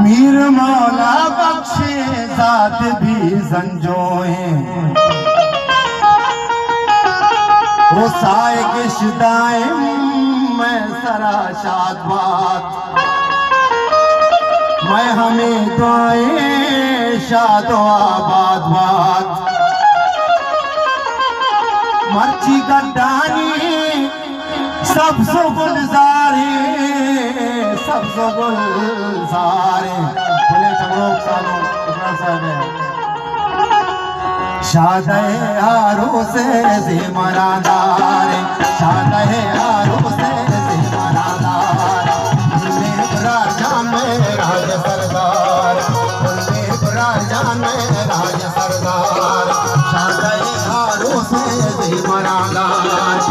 मीर मौला बख्शे जात भी संजोए वो साए के शिदाए मैं सरा शाद बात मैं हमें दुआएं शादो आबाद बात मर्ची गड्डानी सबसो गुलजारे सबसो गुलजारे बोले चमरोक सालो इब्राहिम साहब शादे हारो से मरादारे शादे हारो से मरादारे राजा में राज सरदार राजा में राज सरदार शादे हारो से मरादार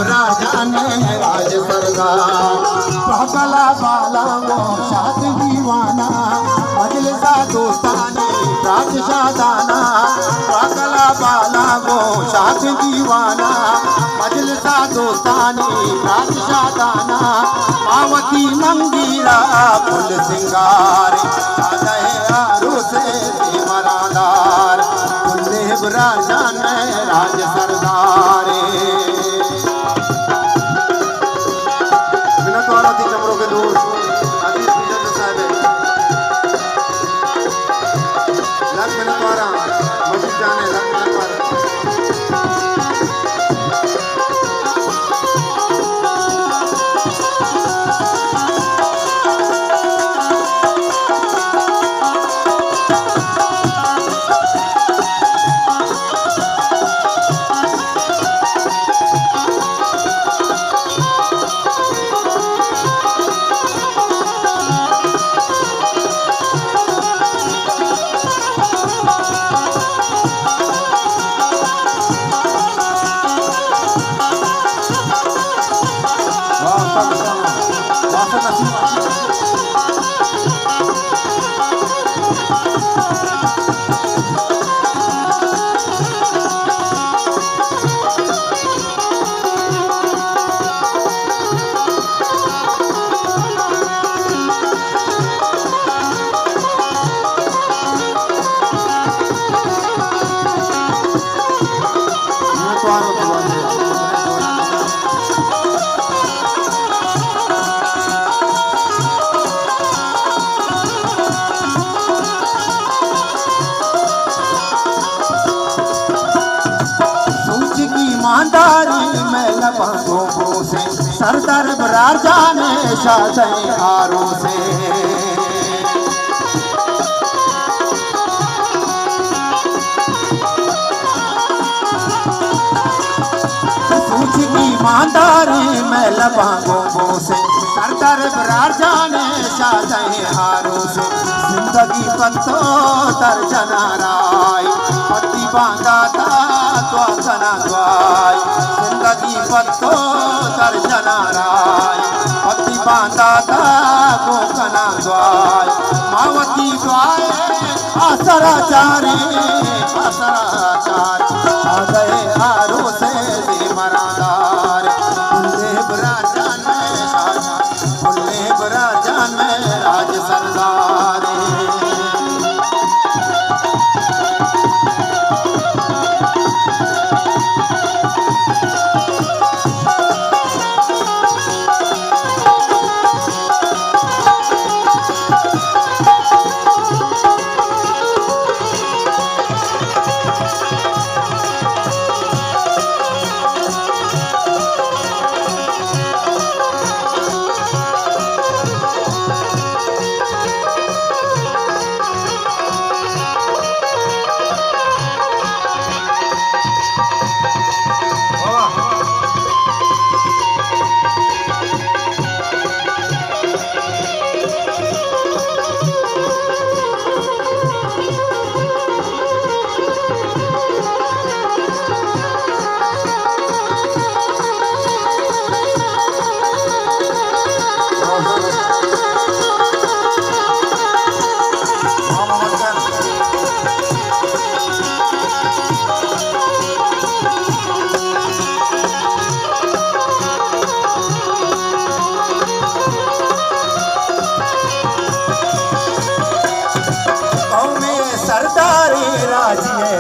राजा में राज सरदार पगला बाला वो शाद दीवाना मजलिसा दोस्तानी राज शादाना पगला बाला वो शाद दीवाना मजलिसा दोस्तानी राज शादाना मावती मंगीरा फुल सिंगार शादे हारो से मरादार कुलदेव राजा ने राज सरदारे चमरों के दूर अजीज बिजन साहब लग मिनट वारा मस्जिद जाने लग मिनट वारा में लबों से सरदार बरार जाने शादे हारो से सूझ की ईमानदारी में लबों से सरदार बरार जाने शादे हारो से जिंदगी पत्तो दर्जना राय पति बांधा था तो जना द्वाय जिंदगी पत्तो दर्जना राय पति बांधा था को कना द्वाय मावती द्वाय आसराचारी शादे हारो से मरादार कुलदेव राजा में राज सरदार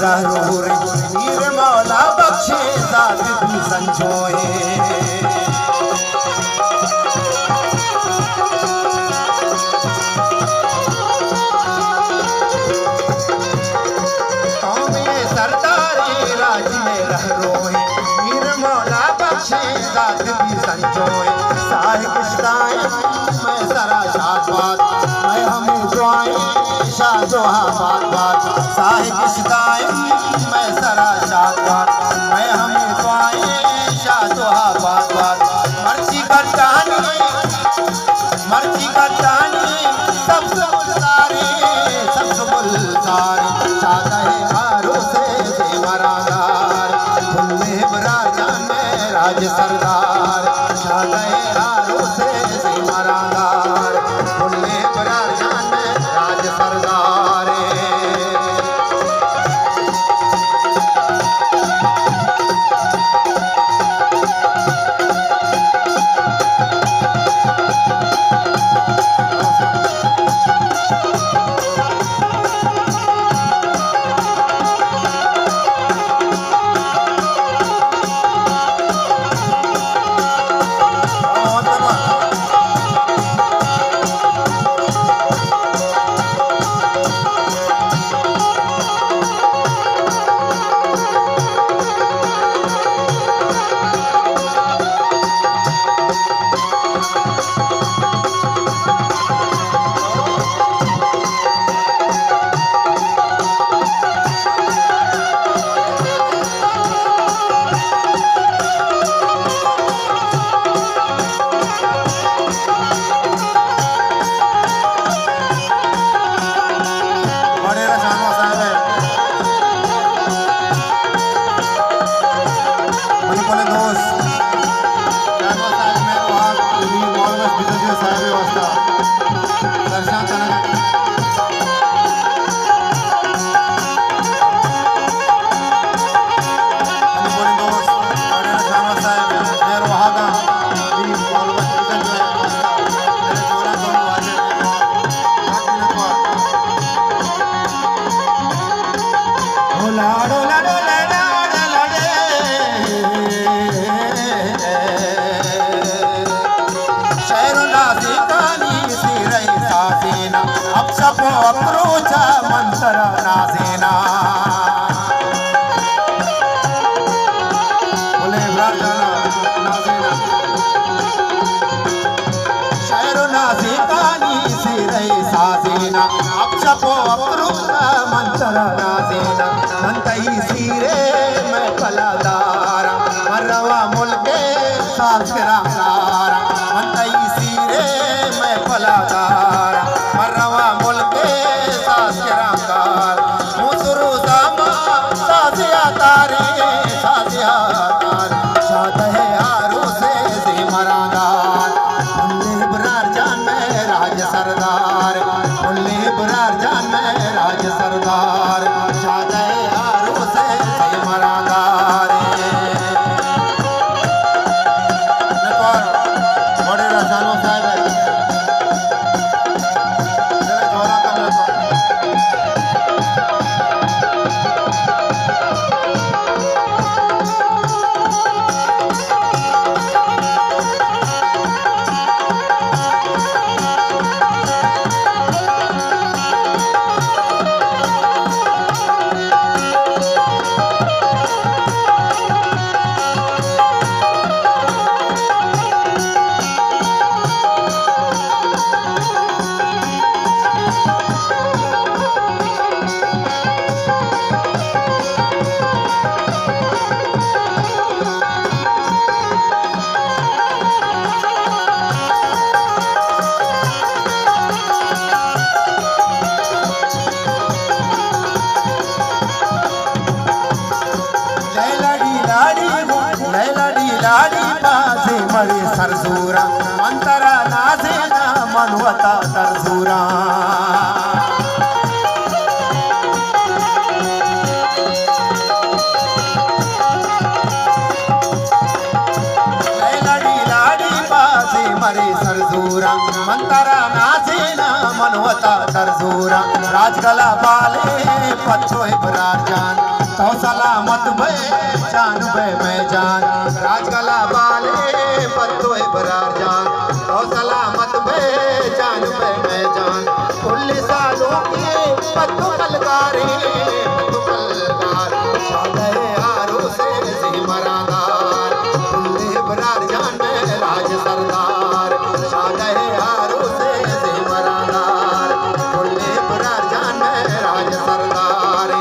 रहो रे मीर मौला बख्शे जात भी संजोए जात भी संजोए साहिब किश्ताए मैं सरा शाबाद मैं हमें दुआएं शादोहा बात बात साहिब किश्ताए मैं सरा शाबाद मैं हमें दुआएं शादोहा बात बात मर्जी का जानी सबसे गुलजारे चाहता है हारों से मरादार फुल्ले बराजा में राज सरदार चाहता है हारों से मरादार फुल्ले बराजा में राज सरदार अप्रोचा मंत्र नाजेना बोले नाजेना शहरो नाजेकानी सिरे साजेना अपशपो अप्रोचा मंत्र नाजेना नंतई सिरे में पलादारा मरवा मुल्के सासरारा नंतई सिरे में पलादारा मरवा मुल्के सासराकार मुसरू दामा साजिया तारे साजिया तार शाद है हारों से मरादार फुल्ले बरार जान में राज सरदार फुल्ले बरार जान में राज सरदार शाद है हारों से मरादार बड़े रसानो साहब लाडी पासे मरे सरसूरा अंतरा नासे ना मनवता सरसूरा बारे सरजूरा मंतरा नासीना मनवता तरजूरा राजगला बाले पत्थो इबरार जान तो सलामत भे जान भे मैं जान राजगला बाले पत्थो इबरार जान तो सलामत भे जान भे मैं जान कुल सालों के पत्थो कलगारे पत्थो कलगार शादे आरो से सिमरादार कुल इबरार जान में राज सरदार शादे आरो से सिमरादार कुल इबरार जान में राज सरदार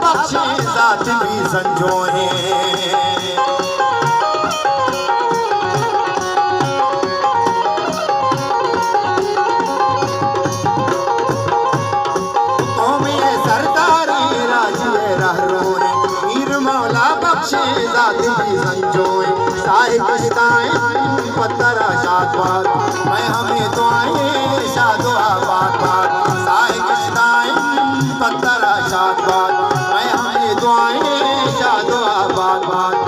बख्शे साथ भी संजोए कौमे सरदारी राजिए रहरोए मीर मौला बख्शे साथ भी संजोए साहिब शिदाएं पत्थर शादबाद मैं हमें दुआएं शादो आबाद बाद साहिब शिदाएं पत्थर शादबाद मैं हमें दुआएं शादो आबाद बाद